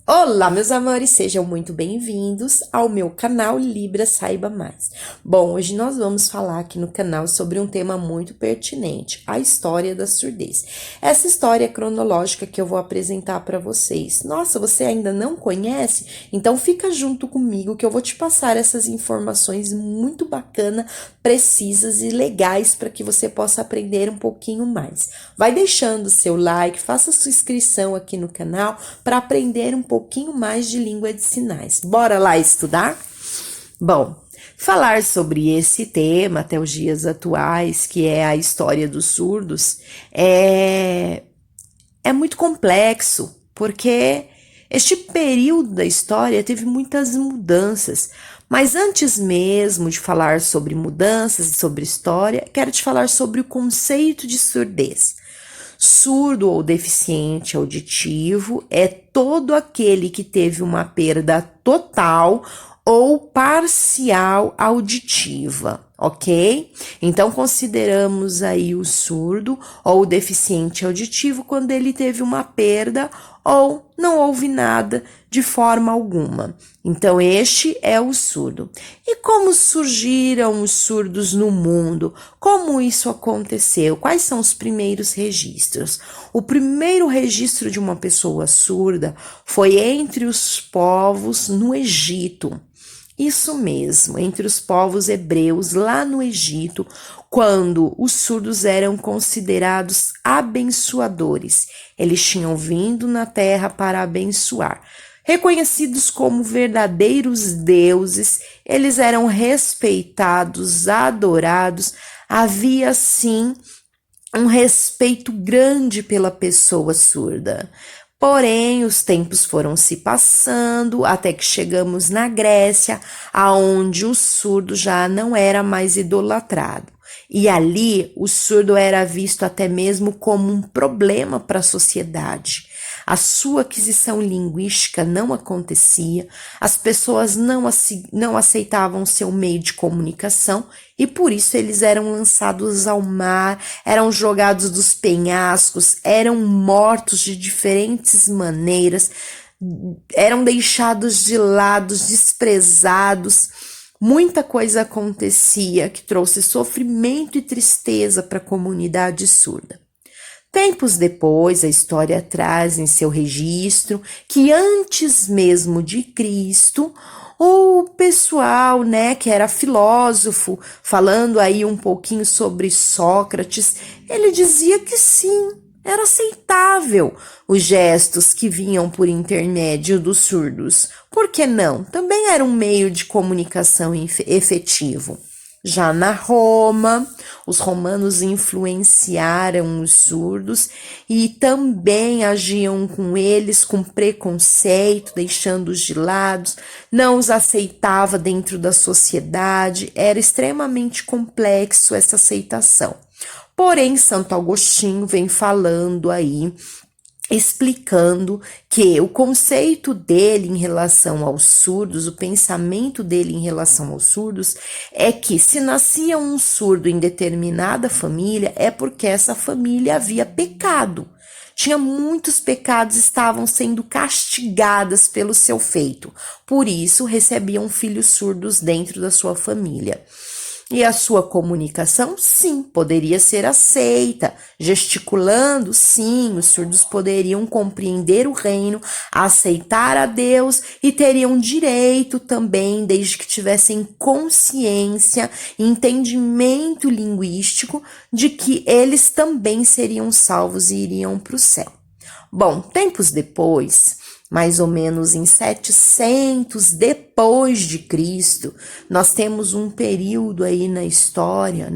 Olá, meus amores, sejam muito bem-vindos ao meu canal Libra Saiba Mais. Bom, hoje nós vamos falar aqui no canal sobre um tema muito pertinente, a história da surdez. Essa história cronológica que eu vou apresentar para vocês. Nossa, você ainda não conhece? Então fica junto comigo que eu vou te passar essas informações muito bacanas, precisas e legais para que você possa aprender um pouquinho mais. Vai deixando o seu like, faça sua inscrição aqui no canal para aprender um pouquinho mais de língua de sinais. Bora lá estudar? Bom, falar sobre esse tema até os dias atuais, que é a história dos surdos, é muito complexo, porque este período da história teve muitas mudanças. Mas antes mesmo de falar sobre mudanças e sobre história, quero te falar sobre o conceito de surdez. Surdo ou deficiente auditivo é todo aquele que teve uma perda total ou parcial auditiva, ok? Então, consideramos aí o surdo ou o deficiente auditivo quando ele teve uma perda ou não ouve nada de forma alguma. Então, este é o surdo. E como surgiram os surdos no mundo? Como isso aconteceu? Quais são os primeiros registros? O primeiro registro de uma pessoa surda foi entre os povos no Egito. Isso mesmo, entre os povos hebreus lá no Egito, quando os surdos eram considerados abençoadores. Eles tinham vindo na terra para abençoar. Reconhecidos como verdadeiros deuses, eles eram respeitados, adorados. Havia, sim, um respeito grande pela pessoa surda. Porém, os tempos foram se passando até que chegamos na Grécia, aonde o surdo já não era mais idolatrado. E ali, o surdo era visto até mesmo como um problema para a sociedade. A sua aquisição linguística não acontecia, as pessoas não aceitavam seu meio de comunicação e por isso eles eram lançados ao mar, eram jogados dos penhascos, eram mortos de diferentes maneiras, eram deixados de lado, desprezados. Muita coisa acontecia que trouxe sofrimento e tristeza para a comunidade surda. Tempos depois, a história traz em seu registro que antes mesmo de Cristo, o pessoal, que era filósofo, falando aí um pouquinho sobre Sócrates, ele dizia que sim, era aceitável os gestos que vinham por intermédio dos surdos. Por que não? Também era um meio de comunicação efetivo. Já na Roma, os romanos influenciaram os surdos e também agiam com eles com preconceito, deixando-os de lado, não os aceitava dentro da sociedade, era extremamente complexo essa aceitação. Porém, Santo Agostinho vem falando aí, explicando que o conceito dele em relação aos surdos, o pensamento dele em relação aos surdos, é que se nascia um surdo em determinada família, é porque essa família havia pecado. Tinha muitos pecados, estavam sendo castigadas pelo seu feito. Por isso, recebiam filhos surdos dentro da sua família. E a sua comunicação, sim, poderia ser aceita. Gesticulando, sim, os surdos poderiam compreender o reino, aceitar a Deus e teriam direito também, desde que tivessem consciência e entendimento linguístico de que eles também seriam salvos e iriam para o céu. Bom, tempos depois, mais ou menos em 700 depois de Cristo, nós temos um período aí na história,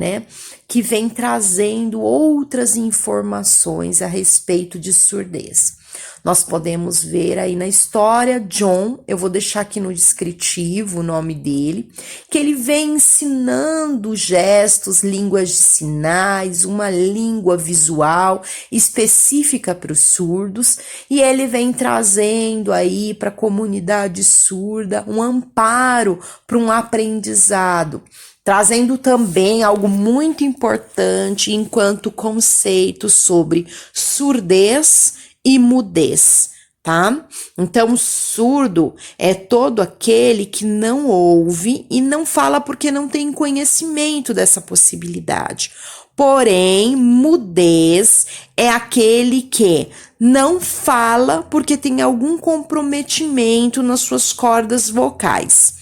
que vem trazendo outras informações a respeito de surdez. Nós podemos ver aí na história John, eu vou deixar aqui no descritivo o nome dele, que ele vem ensinando gestos, línguas de sinais, uma língua visual específica para os surdos, e ele vem trazendo aí para a comunidade surda um amparo para um aprendizado. Trazendo também algo muito importante enquanto conceito sobre surdez e mudez. tá? Então, surdo é todo aquele que não ouve e não fala porque não tem conhecimento dessa possibilidade. Porém, mudez é aquele que não fala porque tem algum comprometimento nas suas cordas vocais.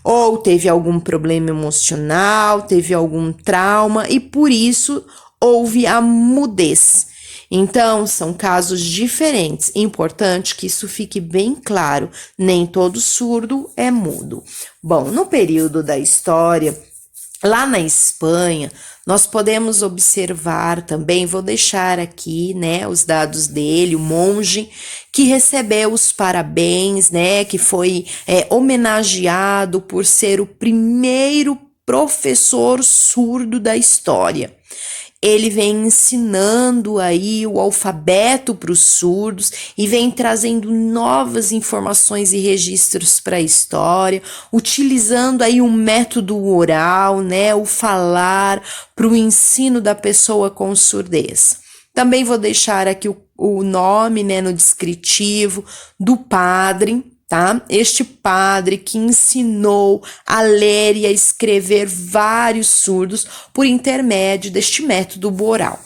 Ou teve algum problema emocional, teve algum trauma e por isso houve a mudez. Então, são casos diferentes. Importante que isso fique bem claro: nem todo surdo é mudo. Bom, no período da história, lá na Espanha, nós podemos observar também, vou deixar aqui, né, os dados dele, o monge que recebeu os parabéns, né, que foi homenageado por ser o primeiro professor surdo da história. Ele vem ensinando aí o alfabeto para os surdos e vem trazendo novas informações e registros para a história, utilizando aí um método oral, né, o falar para o ensino da pessoa com surdez. Também vou deixar aqui o nome, né, no descritivo do padre, tá? Este padre que ensinou a ler e a escrever vários surdos por intermédio deste método oral.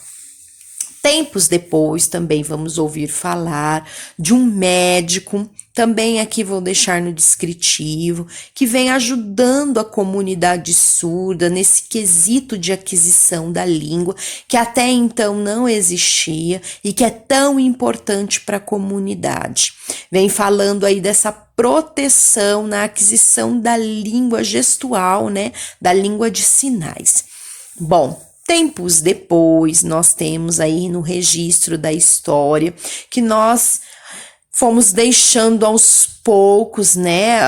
Tempos depois, também vamos ouvir falar de um médico, também aqui vou deixar no descritivo, que vem ajudando a comunidade surda nesse quesito de aquisição da língua, que até então não existia e que é tão importante para a comunidade. Vem falando aí dessa proteção na aquisição da língua gestual, né, da língua de sinais. Bom, tempos depois, nós temos aí no registro da história que nós fomos deixando aos poucos, né?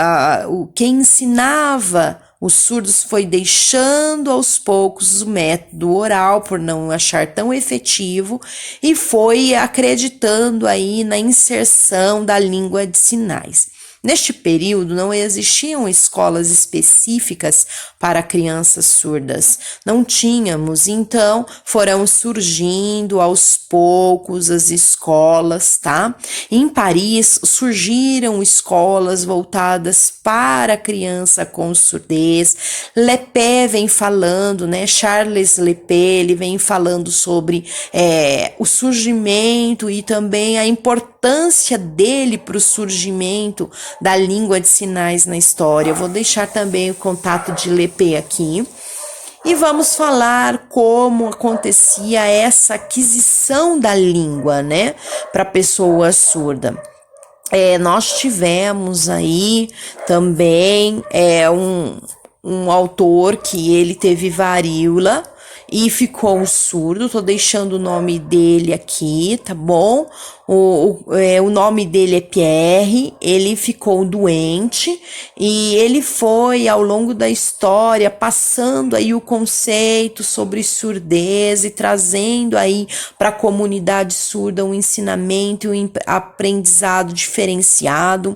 Quem ensinava os surdos foi deixando aos poucos o método oral por não achar tão efetivo e foi acreditando aí na inserção da língua de sinais. Neste período, não existiam escolas específicas para crianças surdas. Não tínhamos, então foram surgindo aos poucos as escolas, tá? Em Paris, surgiram escolas voltadas para a criança com surdez. Lepé vem falando, né? Charles Lepé, ele vem falando sobre o surgimento e também a importância dele para o surgimento da língua de sinais na história. Eu vou deixar também o contato de Lepé aqui. E vamos falar como acontecia essa aquisição da língua, né, para a pessoa surda. Nós tivemos aí também um autor que ele teve varíola e ficou surdo. Tô deixando o nome dele aqui, tá bom? O nome dele é Pierre. Ele ficou doente e ele foi ao longo da história passando aí o conceito sobre surdez e trazendo aí para a comunidade surda um ensinamento e um aprendizado diferenciado.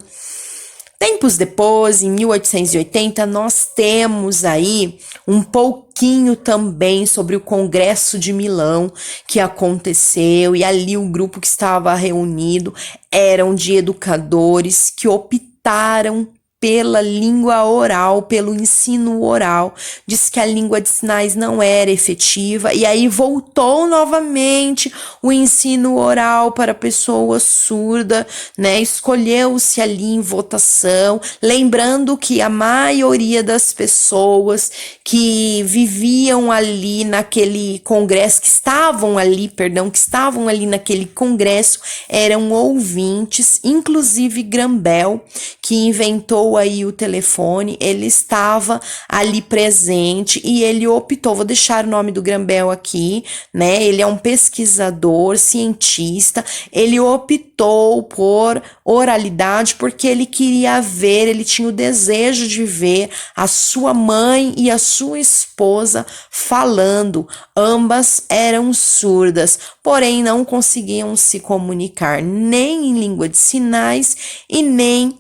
Tempos depois, em 1880, nós temos aí um pouquinho também sobre o Congresso de Milão que aconteceu, e ali o grupo que estava reunido eram de educadores que optaram pela língua oral, pelo ensino oral. Diz que a língua de sinais não era efetiva e aí voltou novamente o ensino oral para a pessoa surda, né? Escolheu-se ali em votação, lembrando que a maioria das pessoas que viviam ali naquele congresso, que estavam ali naquele congresso, eram ouvintes, inclusive Graham, que inventou aí o telefone, ele estava ali presente e ele optou, vou deixar o nome do Graham aqui, né? Ele é um pesquisador, cientista, ele optou por oralidade porque ele queria ver, ele tinha o desejo de ver a sua mãe e a sua esposa falando. Ambas eram surdas, porém não conseguiam se comunicar nem em língua de sinais e nem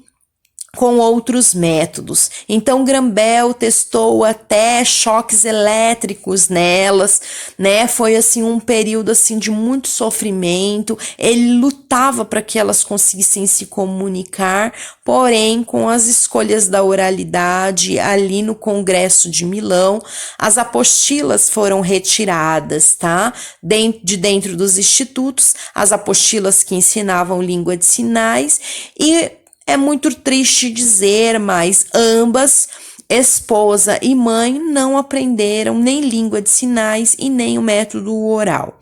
com outros métodos. Então, Grambel testou até choques elétricos nelas, né? Foi assim um período assim de muito sofrimento. Ele lutava para que elas conseguissem se comunicar, porém, com as escolhas da oralidade ali no Congresso de Milão, as apostilas foram retiradas, tá? De dentro dos institutos, as apostilas que ensinavam língua de sinais e é muito triste dizer, mas ambas, esposa e mãe, não aprenderam nem língua de sinais e nem o método oral.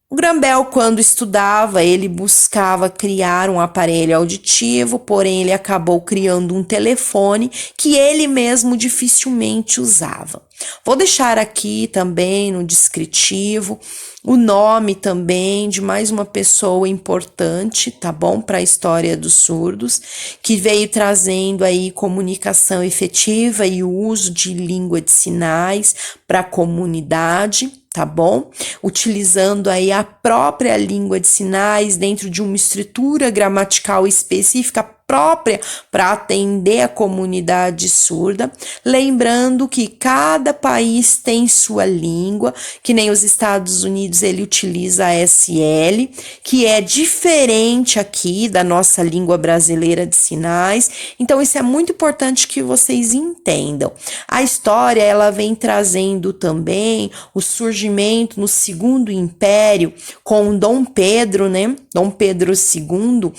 O Grambel, quando estudava, ele buscava criar um aparelho auditivo, porém ele acabou criando um telefone que ele mesmo dificilmente usava. Vou deixar aqui também no descritivo o nome também de mais uma pessoa importante, tá bom? Para a história dos surdos, que veio trazendo aí comunicação efetiva e o uso de língua de sinais para a comunidade, tá bom? Utilizando aí a própria língua de sinais dentro de uma estrutura gramatical específica própria para atender a comunidade surda, lembrando que cada país tem sua língua, que nem os Estados Unidos ele utiliza a SL, que é diferente aqui da nossa língua brasileira de sinais. Então isso é muito importante que vocês entendam. A história ela vem trazendo também o surgimento no Segundo Império com Dom Pedro, né? Dom Pedro II.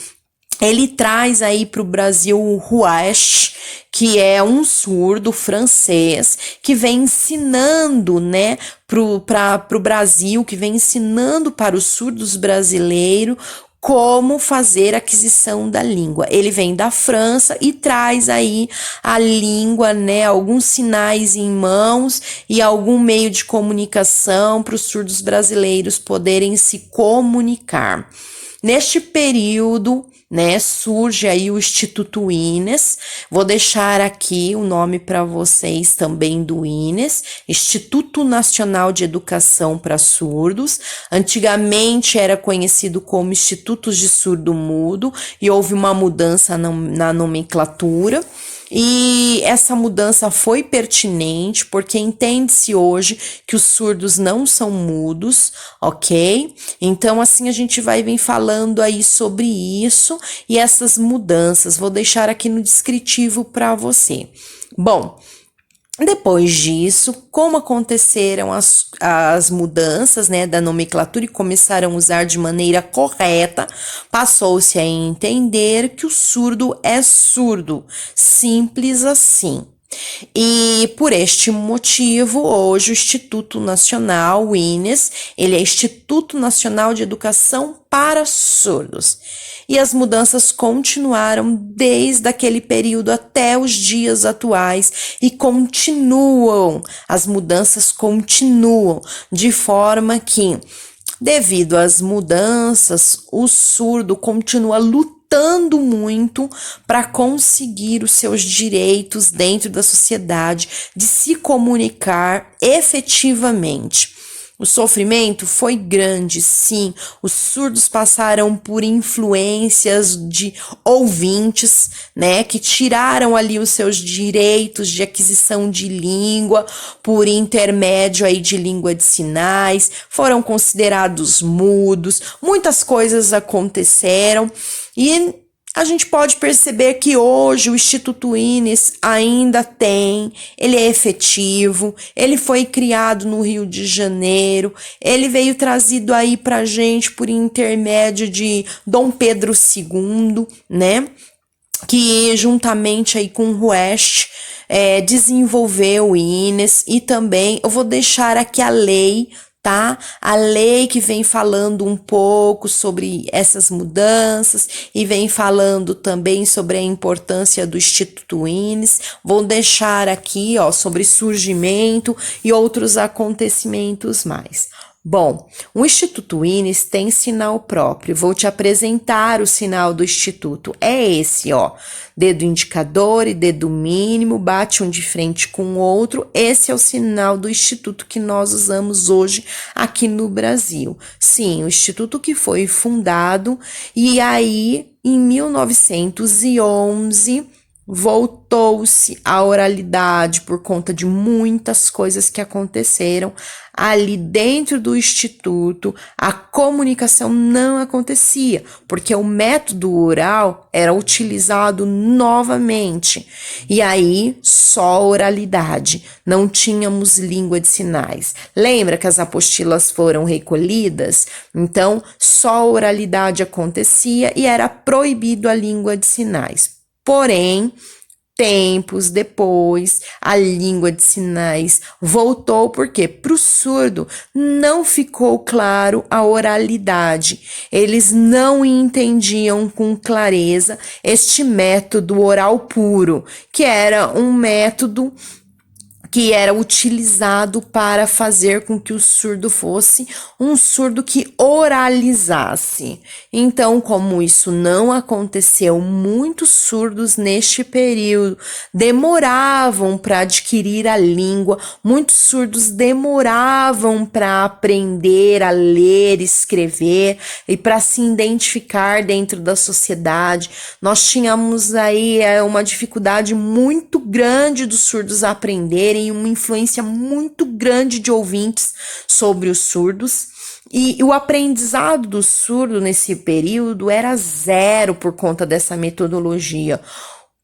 Ele traz aí para o Brasil o Rouache, que é um surdo francês que vem ensinando, né, para o Brasil, que vem ensinando para os surdos brasileiros como fazer a aquisição da língua. Ele vem da França e traz aí a língua, né, alguns sinais em mãos e algum meio de comunicação para os surdos brasileiros poderem se comunicar. Neste período, né, surge aí o Instituto Ines. Vou deixar aqui o nome para vocês também do Ines, Instituto Nacional de Educação para Surdos. Antigamente era conhecido como Institutos de Surdo Mudo e houve uma mudança na nomenclatura. E essa mudança foi pertinente porque entende-se hoje que os surdos não são mudos, ok? Então, assim, a gente vai vir falando aí sobre isso e essas mudanças. Vou deixar aqui no descritivo para você. Bom, depois disso, como aconteceram as mudanças, né, da nomenclatura e começaram a usar de maneira correta, passou-se a entender que o surdo é surdo, simples assim. E por este motivo, hoje o Instituto Nacional, o INES, ele é Instituto Nacional de Educação para Surdos. E as mudanças continuaram desde aquele período até os dias atuais e continuam, as mudanças continuam, de forma que, devido às mudanças, o surdo continua lutando muito para conseguir os seus direitos dentro da sociedade, de se comunicar efetivamente. O sofrimento foi grande, sim. Os surdos passaram por influências de ouvintes, né, que tiraram ali os seus direitos de aquisição de língua por intermédio aí de língua de sinais, foram considerados mudos, muitas coisas aconteceram e a gente pode perceber que hoje o Instituto Ines ainda tem, ele é efetivo, ele foi criado no Rio de Janeiro, ele veio trazido aí pra gente por intermédio de Dom Pedro II, né? Que juntamente aí com o Rouache desenvolveu o Ines e também eu vou deixar aqui a lei, tá? A lei que vem falando um pouco sobre essas mudanças e vem falando também sobre a importância do Instituto Ines. Vou deixar aqui, ó, sobre surgimento e outros acontecimentos mais. Bom, o Instituto Ines tem sinal próprio. Vou te apresentar o sinal do Instituto. É esse, ó. Dedo indicador e dedo mínimo, bate um de frente com o outro. Esse é o sinal do Instituto que nós usamos hoje aqui no Brasil. Sim, o Instituto que foi fundado e aí em 1911 voltou-se à oralidade por conta de muitas coisas que aconteceram ali dentro do instituto. A comunicação não acontecia, porque o método oral era utilizado novamente. E aí, só oralidade, não tínhamos língua de sinais. Lembra que as apostilas foram recolhidas? Então, só oralidade acontecia e era proibido a língua de sinais. Porém, tempos depois, a língua de sinais voltou, porque para o surdo não ficou claro a oralidade. Eles não entendiam com clareza este método oral puro, que era um método que era utilizado para fazer com que o surdo fosse um surdo que oralizasse. Então, como isso não aconteceu, muitos surdos neste período demoravam para adquirir a língua, muitos surdos demoravam para aprender a ler, escrever e para se identificar dentro da sociedade. Nós tínhamos aí uma dificuldade muito grande dos surdos aprenderem, uma influência muito grande de ouvintes sobre os surdos. E o aprendizado do surdo nesse período era zero por conta dessa metodologia.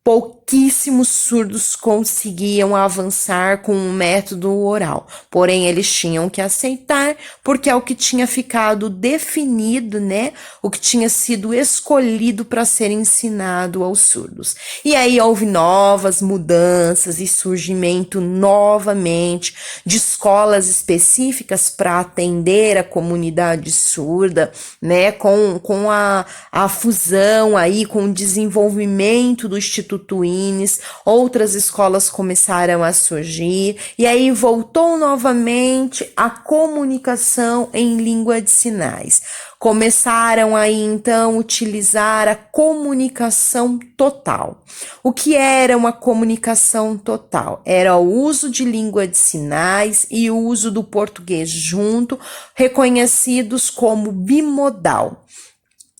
Pouquíssimos surdos conseguiam avançar com o método oral, porém eles tinham que aceitar, porque é o que tinha ficado definido, né? O que tinha sido escolhido para ser ensinado aos surdos. E aí houve novas mudanças e surgimento novamente de escolas específicas para atender a comunidade surda, né? Com a fusão aí, com o desenvolvimento do Instituto Inis, outras escolas começaram a surgir, e aí voltou novamente a comunicação em língua de sinais. Começaram aí então a utilizar a comunicação total. O que era uma comunicação total? Era o uso de língua de sinais e o uso do português junto, reconhecidos como bimodal.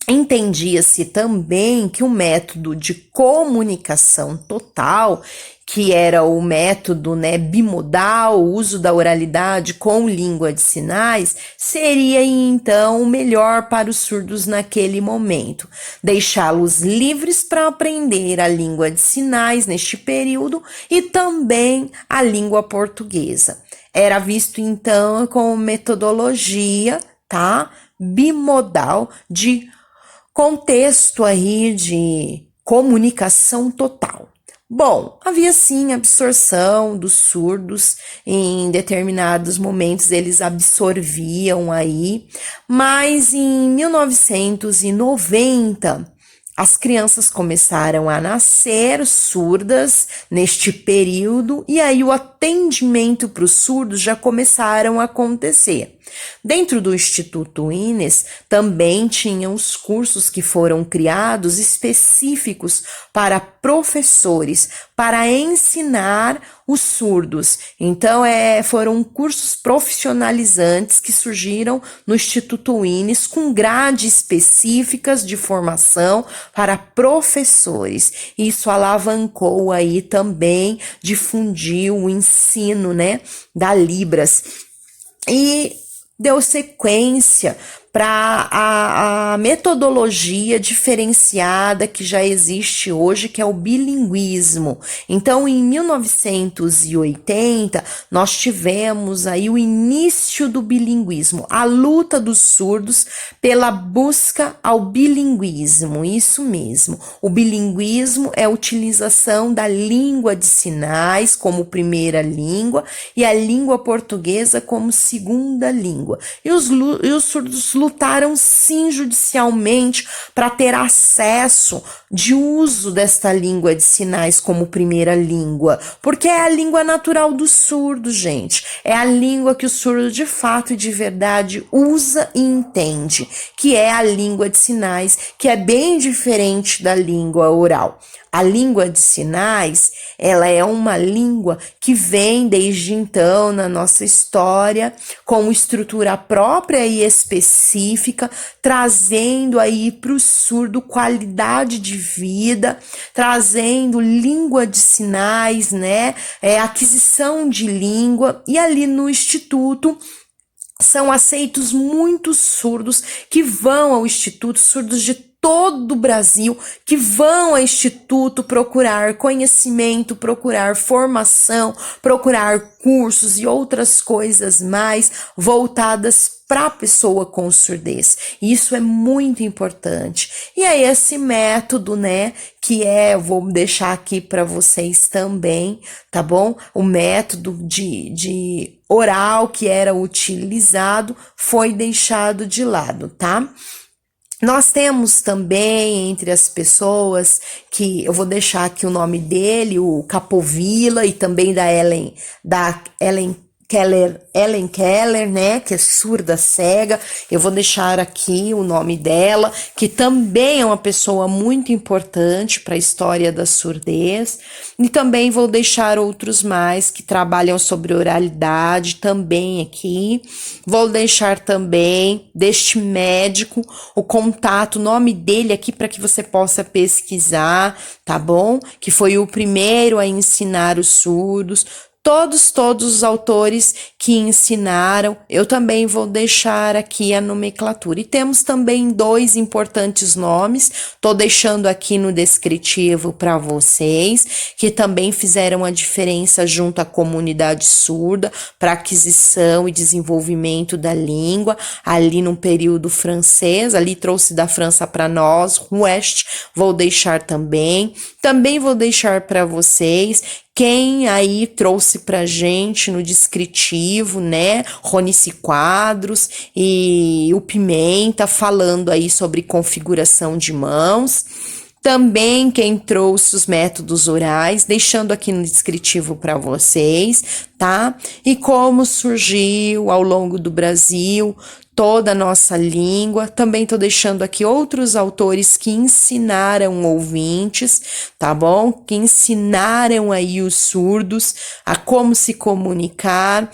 Entendia-se também que o método de comunicação total, que era o método, né, bimodal, o uso da oralidade com língua de sinais, seria então o melhor para os surdos naquele momento. Deixá-los livres para aprender a língua de sinais neste período e também a língua portuguesa. Era visto então como metodologia, tá, bimodal, de contexto aí de comunicação total. Bom, havia sim absorção dos surdos, em determinados momentos eles absorviam aí, mas em 1990 as crianças começaram a nascer surdas neste período e aí o atendimento para os surdos já começaram a acontecer. Dentro do Instituto Inis também tinham os cursos que foram criados específicos para professores, para ensinar os surdos. Então, foram cursos profissionalizantes que surgiram no Instituto Inis com grades específicas de formação para professores. Isso alavancou aí também, difundiu o ensino, né, da Libras. E deu sequência para a metodologia diferenciada que já existe hoje, que é o bilinguismo. Então, em 1980, nós tivemos aí o início do bilinguismo, a luta dos surdos pela busca ao bilinguismo, isso mesmo. O bilinguismo é a utilização da língua de sinais como primeira língua e a língua portuguesa como segunda língua. E os surdos lutaram sim judicialmente para ter acesso de uso desta língua de sinais como primeira língua, porque é a língua natural do surdo, gente. É a língua que o surdo de fato e de verdade usa e entende, que é a língua de sinais, que é bem diferente da língua oral. A língua de sinais, ela é uma língua que vem desde então na nossa história com estrutura própria e específica, trazendo aí para o surdo qualidade de vida, trazendo língua de sinais, né? Aquisição de língua, e ali no Instituto são aceitos muitos surdos que vão ao Instituto, surdos de todo o Brasil, que vão ao Instituto procurar conhecimento, procurar formação, procurar cursos e outras coisas mais voltadas para a pessoa com surdez. Isso é muito importante. E aí esse método, né, eu vou deixar aqui para vocês também, tá bom? O método de oral que era utilizado foi deixado de lado, tá? Nós temos também entre as pessoas que eu vou deixar aqui o nome dele, o Capovilla, e também da Ellen Keller, né, que é surda cega. Eu vou deixar aqui o nome dela, que também é uma pessoa muito importante para a história da surdez. E também vou deixar outros mais que trabalham sobre oralidade também aqui. Vou deixar também deste médico o contato, o nome dele aqui para que você possa pesquisar, tá bom? Que foi o primeiro a ensinar os surdos. Todos os autores que ensinaram, eu também vou deixar aqui a nomenclatura. E temos também 2 importantes nomes, estou deixando aqui no descritivo para vocês, que também fizeram a diferença junto à comunidade surda para aquisição e desenvolvimento da língua, ali no período francês, ali trouxe da França para nós, West, vou deixar também. Também vou deixar para vocês quem aí trouxe pra gente no descritivo, né? Ronice Quadros e o Pimenta falando aí sobre configuração de mãos. Também quem trouxe os métodos orais, deixando aqui no descritivo para vocês, tá? E como surgiu ao longo do Brasil toda a nossa língua. Também tô deixando aqui outros autores que ensinaram ouvintes, tá bom? Que ensinaram aí os surdos a como se comunicar.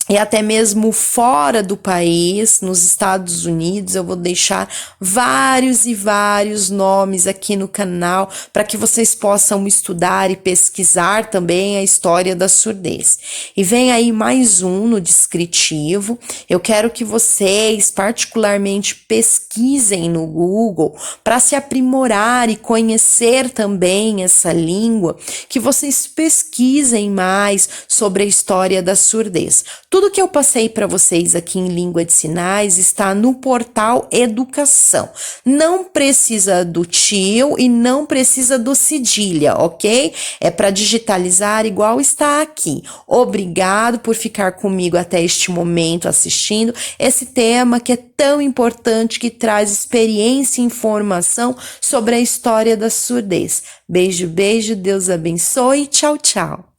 E até mesmo fora do país, nos Estados Unidos, eu vou deixar vários e vários nomes aqui no canal para que vocês possam estudar e pesquisar também a história da surdez. E vem aí mais um no descritivo. Eu quero que vocês particularmente pesquisem no Google para se aprimorar e conhecer também essa língua, que vocês pesquisem mais sobre a história da surdez. Tudo que eu passei para vocês aqui em língua de sinais está no portal Educação. Não precisa do tio e não precisa do cedilha, ok? É para digitalizar igual está aqui. Obrigado por ficar comigo até este momento assistindo esse tema que é tão importante, que traz experiência e informação sobre a história da surdez. Beijo, beijo, Deus abençoe, tchau, tchau.